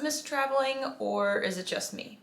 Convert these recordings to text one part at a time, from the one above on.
miss traveling, or is it just me?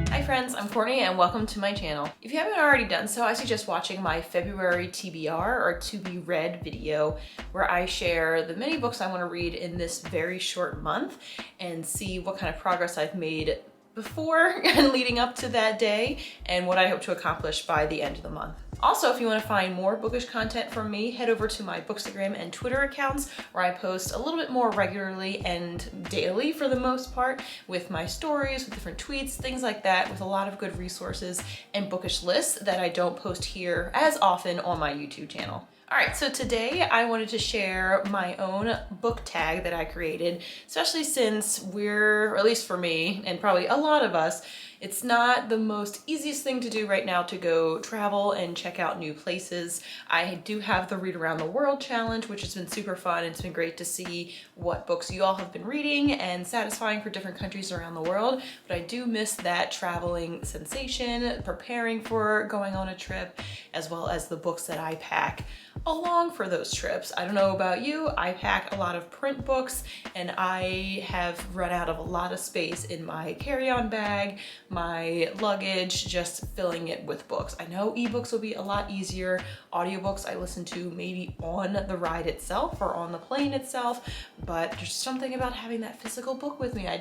Hi friends, I'm Courtney and welcome to my channel. If you haven't already done so, I suggest watching my February TBR or to be read video where I share the many books I want to read in this very short month and see what kind of progress I've made before and leading up to that day and what I hope to accomplish by the end of the month. Also, if you want to find more bookish content from me, head over to my Bookstagram and Twitter accounts where I post a little bit more regularly and daily for the most part with my stories, with different tweets, things like that, with a lot of good resources and bookish lists that I don't post here as often on my YouTube channel. All right, so today I wanted to share my own book tag that I created, especially since or at least for me, and probably a lot of us, it's not the most easiest thing to do right now to go travel and check out new places. I do have the Read Around the World challenge, which has been super fun. It's been great to see what books you all have been reading and satisfying for different countries around the world. But I do miss that traveling sensation, preparing for going on a trip, as well as the books that I pack along for those trips. I don't know about you, I pack a lot of print books and I have run out of a lot of space in my carry-on bag, my luggage, just filling it with books. I know ebooks will be a lot easier. Audiobooks I listen to maybe on the ride itself or on the plane itself, but there's something about having that physical book with me. I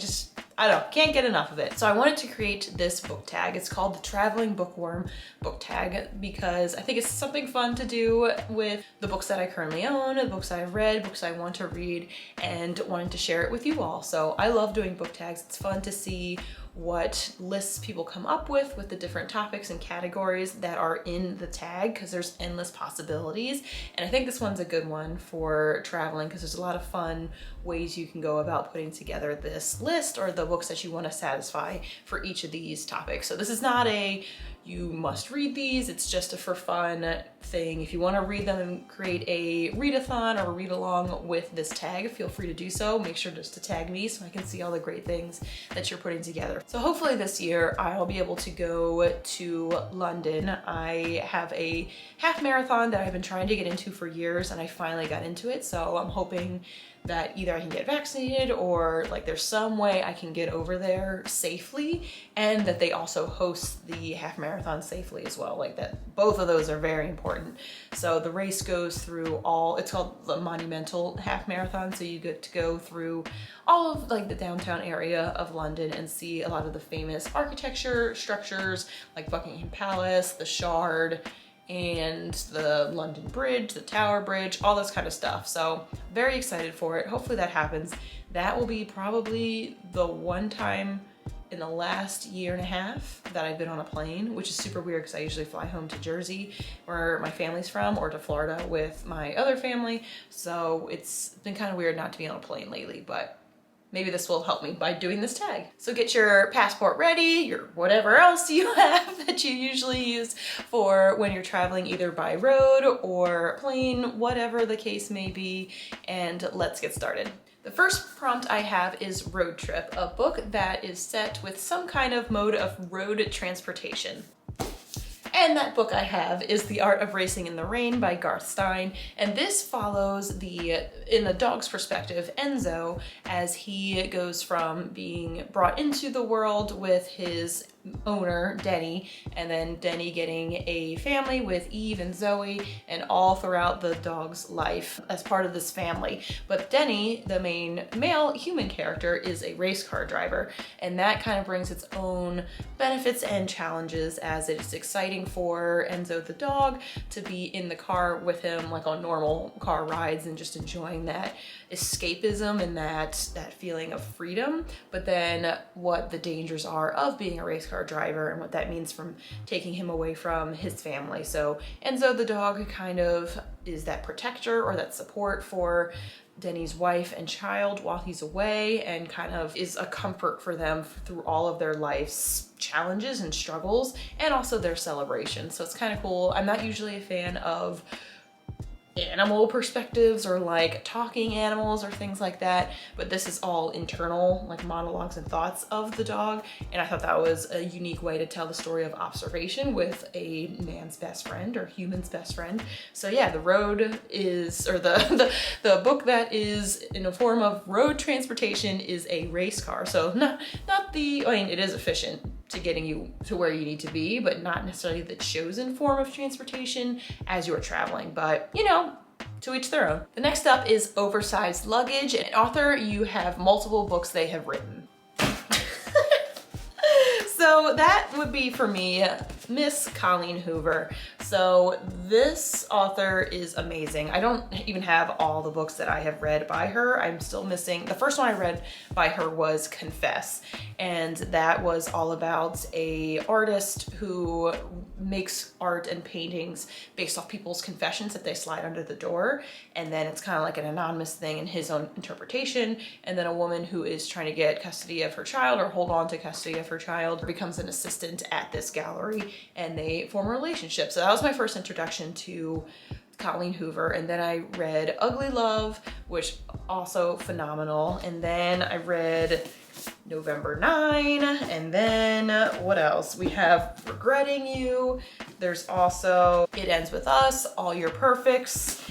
don't know, can't get enough of it. So I wanted to create this book tag. It's called the Traveling Bookworm book tag because I think it's something fun to do with the books that I currently own, the books I've read, books I want to read, and wanted to share it with you all. So I love doing book tags. It's fun to see what lists people come up with the different topics and categories that are in the tag because there's endless possibilities. And I think this one's a good one for traveling because there's a lot of fun ways you can go about putting together this list or the books that you want to satisfy for each of these topics. So this is not a you must read these, it's just a for fun thing. If you want to read them and create a readathon or a read along with this tag, feel free to do so. Make sure just to tag me so I can see all the great things that you're putting together. So hopefully this year I'll be able to go to London. I have a half marathon that I've been trying to get into for years and I finally got into it. So I'm hoping that either I can get vaccinated or like there's some way I can get over there safely and that they also host the half marathon safely as well. Like that, both of those are very important. So the race goes through it's called the Monumental Half Marathon. So you get to go through all of like the downtown area of London and see a lot of the famous architecture structures like Buckingham Palace, the Shard, and the London Bridge, the Tower Bridge, all this kind of stuff. So very excited for it. Hopefully that happens. That will be probably the one time in the last year and a half that I've been on a plane, which is super weird because I usually fly home to Jersey where my family's from or to Florida with my other family. So it's been kind of weird not to be on a plane lately, but maybe this will help me by doing this tag. So get your passport ready, your whatever else you have that you usually use for when you're traveling either by road or plane, whatever the case may be, and let's get started. The first prompt I have is Road Trip, a book that is set with some kind of mode of road transportation. And that book I have is The Art of Racing in the Rain by Garth Stein. And this follows in the dog's perspective, Enzo, as he goes from being brought into the world with his owner, Denny, and then Denny getting a family with Eve and Zoe, and all throughout the dog's life as part of this family. But Denny, the main male human character, is a race car driver, and that kind of brings its own benefits and challenges as it's exciting for Enzo the dog to be in the car with him like on normal car rides and just enjoying that escapism and that feeling of freedom, but then what the dangers are of being a race car driver and what that means from taking him away from his family. So Enzo the dog kind of is that protector or that support for Denny's wife and child while he's away, and kind of is a comfort for them through all of their life's challenges and struggles and also their celebration. So it's kind of cool. I'm not usually a fan of animal perspectives or like talking animals or things like that, but this is all internal, like monologues and thoughts of the dog. And I thought that was a unique way to tell the story of observation with a man's best friend or human's best friend. So yeah, the road is, or the book that is in a form of road transportation is a race car. So not the, I mean, it is efficient to getting you to where you need to be, but not necessarily the chosen form of transportation as you're traveling. But you know, to each their own. The next up is Oversized Luggage. An author you have multiple books they have written. So that would be for me, Miss Colleen Hoover. So this author is amazing. I don't even have all the books that I have read by her. I'm still missing. The first one I read by her was Confess. And that was all about a artist who makes art and paintings based off people's confessions that they slide under the door. And then it's kind of like an anonymous thing in his own interpretation. And then a woman who is trying to get custody of her child or hold on to custody of her child becomes an assistant at this gallery and they form a relationship. So that was my first introduction to Colleen Hoover. And then I read Ugly Love, which also phenomenal. And then I read November 9, and then what else? We have Regretting You. There's also It Ends With Us, All Your Perfects,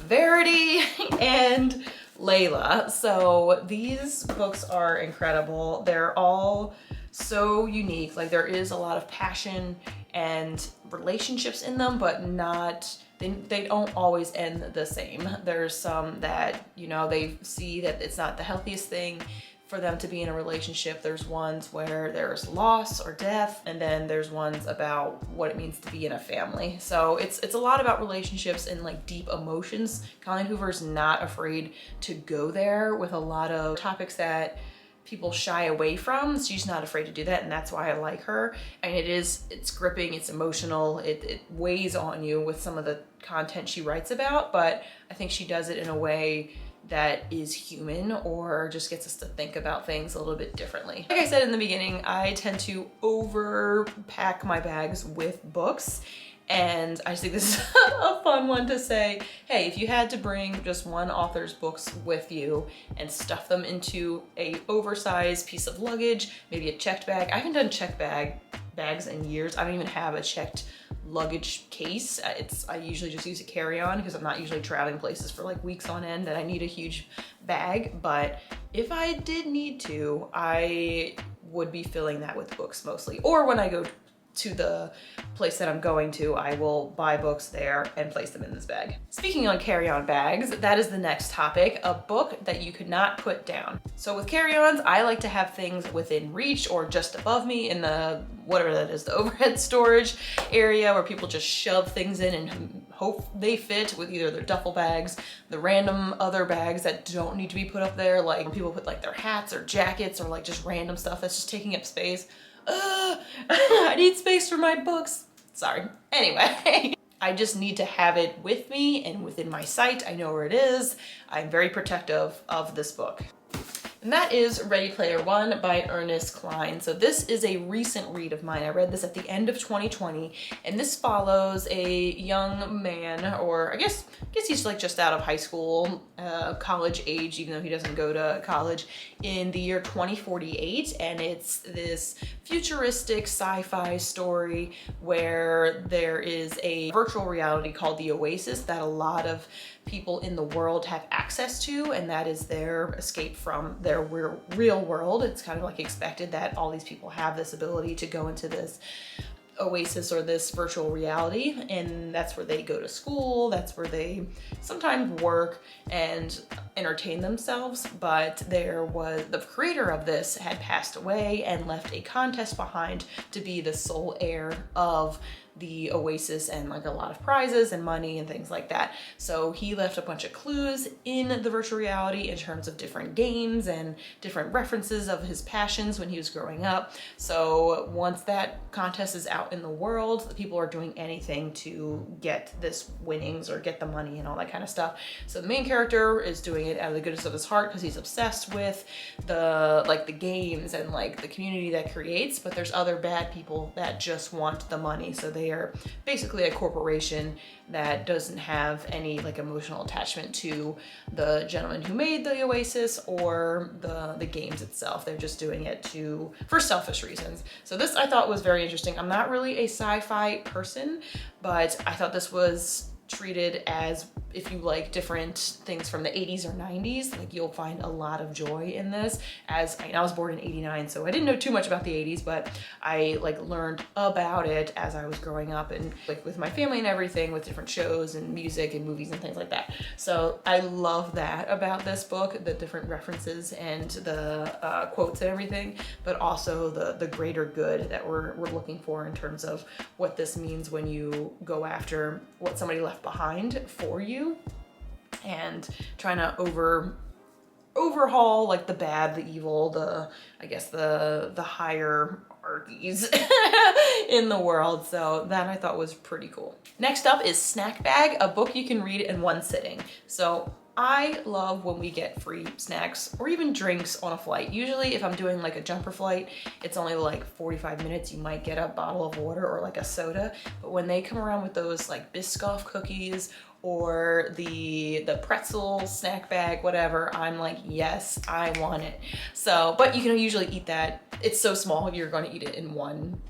Verity, and Layla. So these books are incredible. They're all so unique. Like there is a lot of passion and relationships in them, but not, they don't always end the same. There's some that, you know, they see that it's not the healthiest thing for them to be in a relationship. There's ones where there's loss or death, and then there's ones about what it means to be in a family. So it's a lot about relationships and like deep emotions. Colleen Hoover's not afraid to go there with a lot of topics that people shy away from. She's not afraid to do that, and that's why I like her. I mean, it's gripping, it's emotional, it weighs on you with some of the content she writes about, but I think she does it in a way that is human or just gets us to think about things a little bit differently. Like I said in the beginning, I tend to overpack my bags with books, and I just think this is a fun one to say, hey, if you had to bring just one author's books with you and stuff them into a oversized piece of luggage, maybe a checked bag. I haven't done checked bags in years. I don't even have a checked luggage case. I usually just use a carry-on because I'm not usually traveling places for like weeks on end and I need a huge bag. But if I did need to, I would be filling that with books mostly. Or when I go to the place that I'm going to, I will buy books there and place them in this bag. Speaking on carry-on bags, that is the next topic, a book that you could not put down. So with carry-ons, I like to have things within reach or just above me in the, whatever that is, the overhead storage area where people just shove things in and hope they fit with either their duffel bags, the random other bags that don't need to be put up there, like when people put like their hats or jackets or like just random stuff that's just taking up space. I need space for my books. Sorry. Anyway, I just need to have it with me and within my sight. I know where it is. I'm very protective of this book. And that is Ready Player One by Ernest Cline. So this is a recent read of mine. I read this at the end of 2020, and this follows a young man, or I guess he's like just out of high school, college age, even though he doesn't go to college, in the year 2048. And it's this futuristic sci-fi story where there is a virtual reality called the Oasis that a lot of people in the world have access to, and that is their escape from their real world. It's kind of like expected that all these people have this ability to go into this oasis or this virtual reality, and that's where they go to school, that's where they sometimes work and entertain themselves. But there was, the creator of this had passed away and left a contest behind to be the sole heir of the Oasis and like a lot of prizes and money and things like that. So he left a bunch of clues in the virtual reality in terms of different games and different references of his passions when he was growing up. So once that contest is out in the world, the people are doing anything to get this winnings or get the money and all that kind of stuff. So the main character is doing it out of the goodness of his heart because he's obsessed with the games and like the community that creates, but there's other bad people that just want the money. So they they are basically a corporation that doesn't have any like emotional attachment to the gentleman who made the Oasis or the games itself. They're just doing it for selfish reasons. So this I thought was very interesting. I'm not really a sci-fi person, but I thought this was treated as, if you like different things from the 80s or 90s, like you'll find a lot of joy in this. As I was born in 89, so I didn't know too much about the 80s, but I like learned about it as I was growing up and like with my family and everything, with different shows and music and movies and things like that. So I love that about this book, the different references and the quotes and everything, but also the greater good that we're looking for in terms of what this means when you go after what somebody left behind for you and trying to overhaul like the bad, the evil, I guess the hierarchies in the world. So that I thought was pretty cool. Next up is Snack Bag, a book you can read in one sitting. So I love when we get free snacks or even drinks on a flight. Usually if I'm doing like a jumper flight, it's only like 45 minutes. You might get a bottle of water or like a soda. But when they come around with those like Biscoff cookies or the pretzel snack bag, whatever, I'm like, yes, I want it. So, but you can usually eat that. It's so small, you're gonna eat it in one,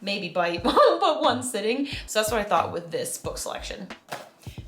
maybe bite, but one sitting. So that's what I thought with this book selection.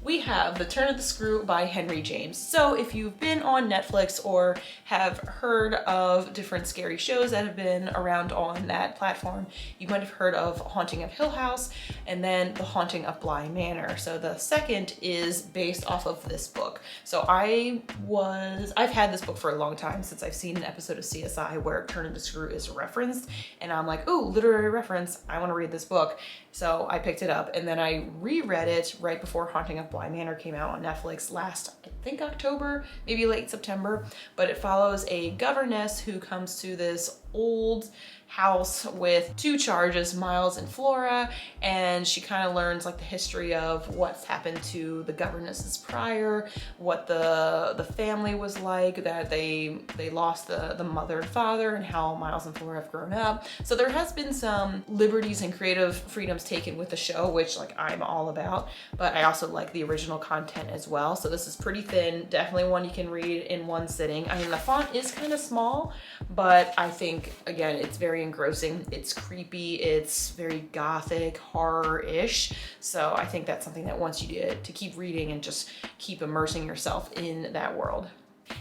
We have The Turn of the Screw by Henry James. So if you've been on Netflix or have heard of different scary shows that have been around on that platform, you might have heard of Haunting of Hill House and then The Haunting of Bly Manor. So the second is based off of this book. So I've had this book for a long time, since I've seen an episode of CSI where Turn of the Screw is referenced, and I'm like, ooh, literary reference, I want to read this book. So I picked it up and then I reread it right before Haunting of Bly Manor came out on Netflix last, I think October, maybe late September. But it follows a governess who comes to this old house with two charges, Miles and Flora, and she kind of learns like the history of what's happened to the governesses prior, what the family was like, that they lost the mother and father, and how Miles and Flora have grown up. So there has been some liberties and creative freedoms taken with the show, which like I'm all about, but I also like the original content as well. So this is pretty thin, definitely one you can read in one sitting. I mean, the font is kind of small, but I think again, it's very engrossing, it's creepy, it's very gothic, horror-ish. So I think that's something that wants you to keep reading and just keep immersing yourself in that world.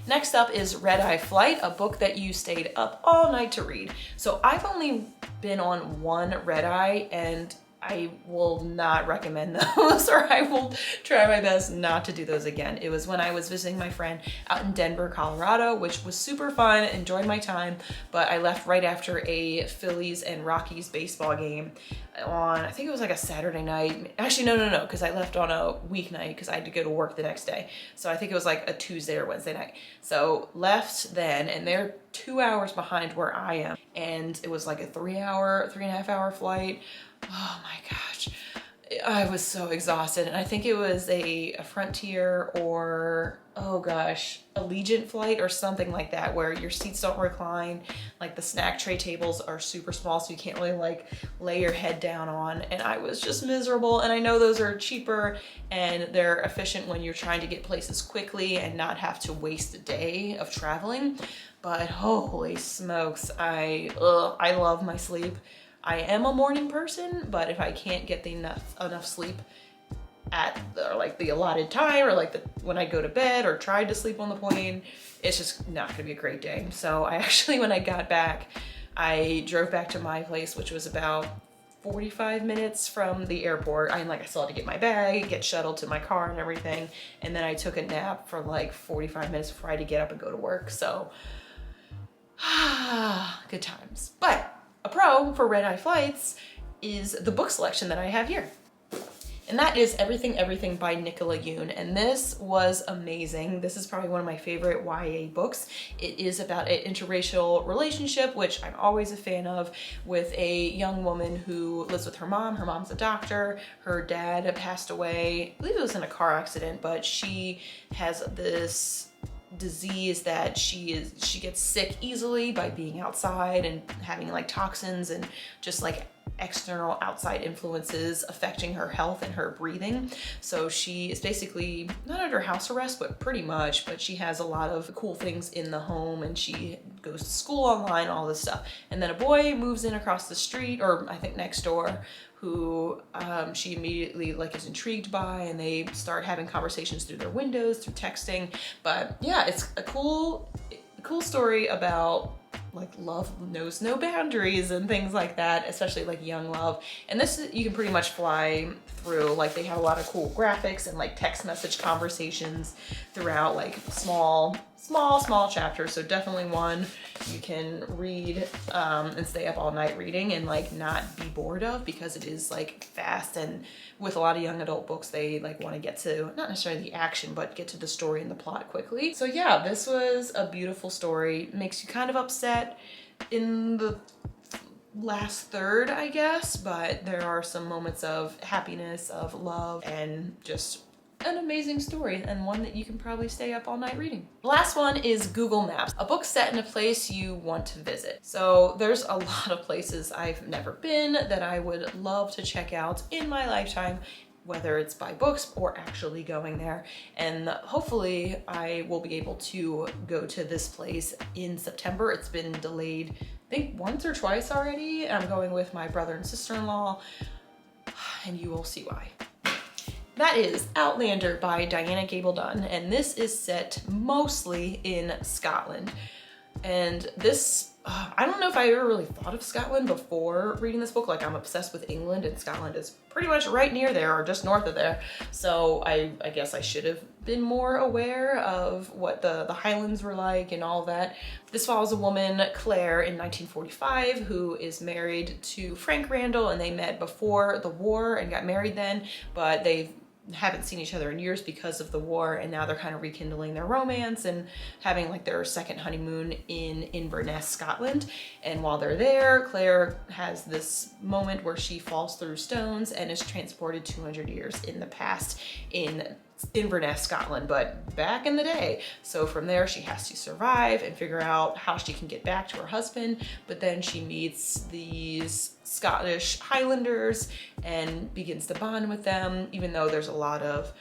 Next up is Red Eye Flight, a book that you stayed up all night to read. So I've only been on one red eye, and I will not recommend those, or I will try my best not to do those again. It was when I was visiting my friend out in Denver, Colorado, which was super fun, enjoyed my time, but I left right after a Phillies and Rockies baseball game on, I think it was like a Saturday night. Actually, no, because I left on a weeknight because I had to go to work the next day. So I think it was like a Tuesday or Wednesday night. So left then, and they're 2 hours behind where I am. And it was like a 3.5 hour flight. Oh my gosh, I was so exhausted. And I think it was a Frontier or, oh gosh, Allegiant flight or something like that, where your seats don't recline. Like the snack tray tables are super small, so you can't really like lay your head down on. And I was just miserable. And I know those are cheaper and they're efficient when you're trying to get places quickly and not have to waste a day of traveling. But holy smokes, I love my sleep. I am a morning person, but if I can't get enough sleep at the allotted time, or like when I go to bed or tried to sleep on the plane, it's just not gonna be a great day. So I actually, when I got back, I drove back to my place, which was about 45 minutes from the airport. I still had to get my bag, get shuttled to my car and everything. And then I took a nap for like 45 minutes before I had to get up and go to work. So good times. But a pro for Red Eye Flights is the book selection that I have here. And that is Everything Everything by Nicola Yoon. And this was amazing. This is probably one of my favorite YA books. It is about an interracial relationship, which I'm always a fan of, with a young woman who lives with her mom. Her mom's a doctor. Her dad passed away. I believe it was in a car accident, but she has this disease that she gets sick easily by being outside and having like toxins and just like external outside influences affecting her health and her breathing. So she is basically not under house arrest, but pretty much, but she has a lot of cool things in the home and she goes to school online, all this stuff. And then a boy moves in across the street, or I think next door, who she immediately like is intrigued by, and they start having conversations through their windows, through texting. But yeah, it's a cool story about like love knows no boundaries and things like that, especially like young love. And this, you can pretty much fly through, like they have a lot of cool graphics and like text message conversations throughout, like small chapters. So definitely one you can read and stay up all night reading and like not be bored of, because it is like fast, and with a lot of young adult books, they like want to get to not necessarily the action, but get to the story and the plot quickly. So yeah, this was a beautiful story. Makes you kind of upset in the last third, I guess, but there are some moments of happiness, of love, and just an amazing story, and one that you can probably stay up all night reading. The last one is Google Maps, a book set in a place you want to visit. So there's a lot of places I've never been that I would love to check out in my lifetime, whether it's by books or actually going there. And hopefully I will be able to go to this place in September. It's been delayed, I think once or twice already. I'm going with my brother and sister-in-law, and you will see why. That is Outlander by Diana Gabel Dunn, and this is set mostly in Scotland. And this, I don't know if I ever really thought of Scotland before reading this book. Like, I'm obsessed with England, and Scotland is pretty much right near there, or just north of there. So I guess I should have been more aware of what the Highlands were like and all that. This follows a woman, Claire, in 1945, who is married to Frank Randall, and they met before the war and got married then, but they haven't seen each other in years because of the war, and now they're kind of rekindling their romance and having like their second honeymoon in Inverness, Scotland. And while they're there, Claire has this moment where she falls through stones and is transported 200 years in the past in Inverness, Scotland, but back in the day. So from there, she has to survive and figure out how she can get back to her husband. But then she meets these Scottish Highlanders and begins to bond with them, even though there's a lot of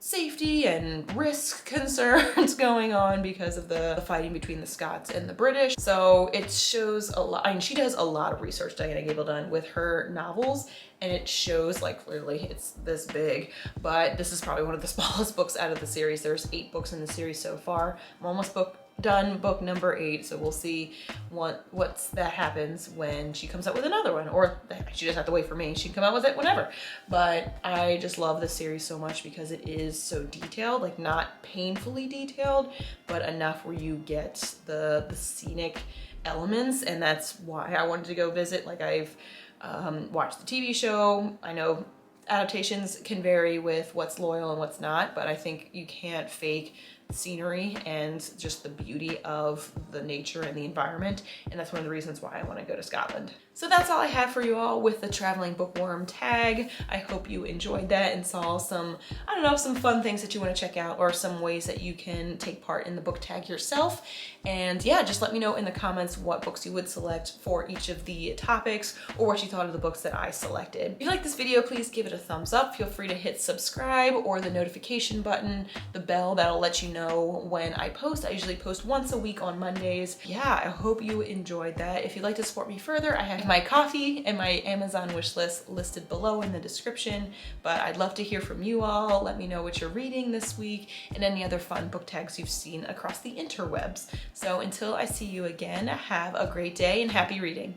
safety and risk concerns going on because of the fighting between the Scots and the British. So it shows a lot. I mean, she does a lot of research, Diana Gabel Dunn, with her novels, and it shows, like, clearly it's this big, but this is probably one of the smallest books out of the series. There's 8 books in the series so far. I'm almost done book number 8, so we'll see that happens when she comes up with another one, or she doesn't have to wait for me. She can come out with it whenever. But I just love this series so much because it is so detailed, like not painfully detailed, but enough where you get the scenic elements, and that's why I wanted to go visit. Like, I've watched the TV show. I know adaptations can vary with what's loyal and what's not, but I think you can't fake scenery and just the beauty of the nature and the environment, and that's one of the reasons why I want to go to Scotland. So that's all I have for you all with the Traveling Bookworm tag. I hope you enjoyed that and saw some, I don't know, some fun things that you want to check out, or some ways that you can take part in the book tag yourself. And yeah, just let me know in the comments what books you would select for each of the topics, or what you thought of the books that I selected. If you like this video, please give it a thumbs up. Feel free to hit subscribe or the notification button, the bell, that'll let you know when I post. I usually post once a week on Mondays. Yeah, I hope you enjoyed that. If you'd like to support me further, I have my coffee and my Amazon wish list listed below in the description, but I'd love to hear from you all. Let me know what you're reading this week and any other fun book tags you've seen across the interwebs. So until I see you again, have a great day and happy reading.